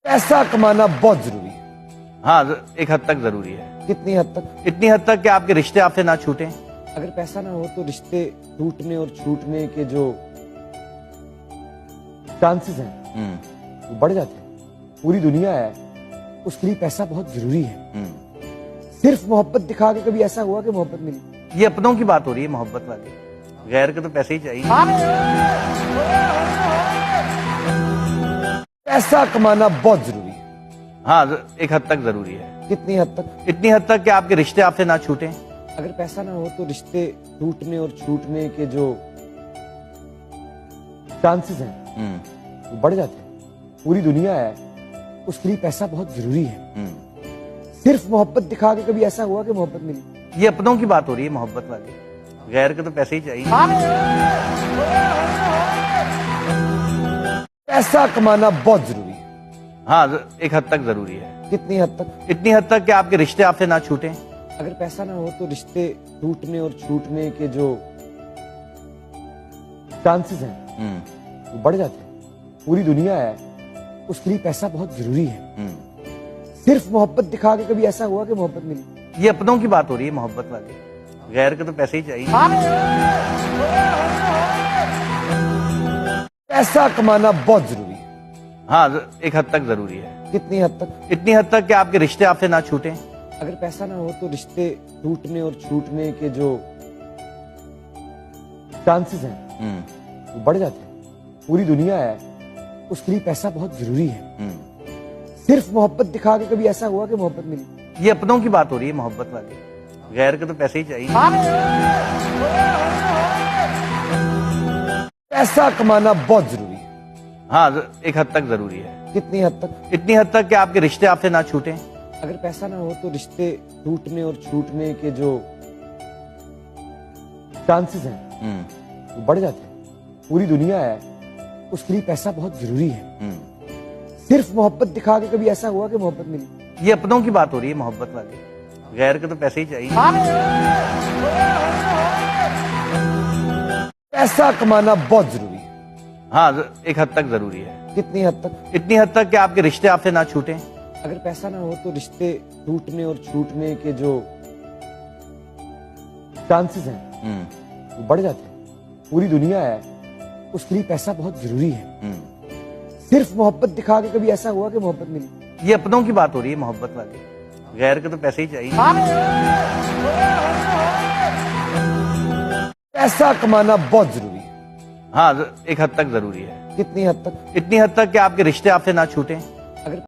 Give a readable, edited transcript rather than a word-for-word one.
पैसा कमाना बहुत जरूरी है। हाँ, एक हद तक जरूरी है। कितनी हद तक? इतनी हद तक कि आपके रिश्ते आपसे ना छूटें। अगर पैसा ना हो तो रिश्ते टूटने और छूटने के जो चांसेस हैं वो बढ़ जाते हैं। पूरी दुनिया है, उसके लिए पैसा बहुत जरूरी है। सिर्फ मोहब्बत दिखा के कभी ऐसा हुआ कि मोहब्बत मिली? ये अपनों की बात हो रही है, मोहब्बत वाली। गैर के तो पैसे ही चाहिए। पैसा कमाना बहुत जरूरी है। हाँ, एक हद तक जरूरी है। कितनी हद तक? इतनी हद तक कि आपके रिश्ते आपसे ना छूटें। अगर पैसा ना हो तो रिश्ते टूटने और छूटने के जो चांसेस हैं वो बढ़ जाते हैं। पूरी दुनिया है, उसके लिए पैसा बहुत जरूरी है। सिर्फ मोहब्बत दिखा के कभी ऐसा हुआ कि मोहब्बत मिली? ये अपनों की बात हो रही है, मोहब्बत वाली। गैर के तो पैसे ही चाहिए। पैसा कमाना बहुत जरूरी है। हाँ, एक हद तक जरूरी है। कितनी हद तक? इतनी हद तक कि आपके रिश्ते आपसे ना छूटें। अगर पैसा ना हो तो रिश्ते टूटने और छूटने के जो चांसेस हैं वो बढ़ जाते हैं। पूरी दुनिया है, उसके लिए पैसा बहुत जरूरी है। सिर्फ मोहब्बत दिखा के कभी ऐसा हुआ कि मोहब्बत मिली? ये अपनों की बात हो रही है, मोहब्बत वाली। गैर के तो पैसे ही चाहिए। पैसा कमाना बहुत जरूरी है। हाँ, एक हद तक जरूरी है। कितनी हद तक? इतनी हद तक कि आपके रिश्ते आपसे ना छूटें। अगर पैसा ना हो तो रिश्ते टूटने और छूटने के जो चांसेस हैं वो बढ़ जाते हैं। पूरी दुनिया है, उसके लिए पैसा बहुत जरूरी है। सिर्फ मोहब्बत दिखा के कभी ऐसा हुआ कि मोहब्बत मिली? ये अपनों की बात हो रही है, मोहब्बत वाली। गैर के तो पैसे ही चाहिए। पैसा कमाना बहुत जरूरी है। हाँ, एक हद तक जरूरी है। कितनी हद तक? इतनी हद तक कि आपके रिश्ते आपसे ना छूटें। अगर पैसा ना हो तो रिश्ते टूटने और छूटने के जो चांसेस हैं वो बढ़ जाते हैं। पूरी दुनिया है, उसके लिए पैसा बहुत जरूरी है। सिर्फ मोहब्बत दिखा के कभी ऐसा हुआ कि मोहब्बत मिली? ये अपनों की बात हो रही है, मोहब्बत वाली। गैर के तो पैसे ही चाहिए। पैसा कमाना बहुत जरूरी है। हाँ, एक हद तक जरूरी है। कितनी हद तक? इतनी हद तक कि आपके रिश्ते आपसे ना छूटें। अगर पैसा ना हो तो रिश्ते टूटने और छूटने के जो चांसेस हैं वो बढ़ जाते हैं। पूरी दुनिया है, उसके लिए पैसा बहुत जरूरी है। सिर्फ मोहब्बत दिखा के कभी ऐसा हुआ कि मोहब्बत मिली? ये अपनों की बात हो रही है, मोहब्बत वाली। गैर के तो पैसे ही चाहिए। पैसा कमाना बहुत जरूरी है। हाँ, एक हद तक जरूरी है। कितनी हद तक? इतनी हद तक कि आपके रिश्ते आपसे ना छूटें।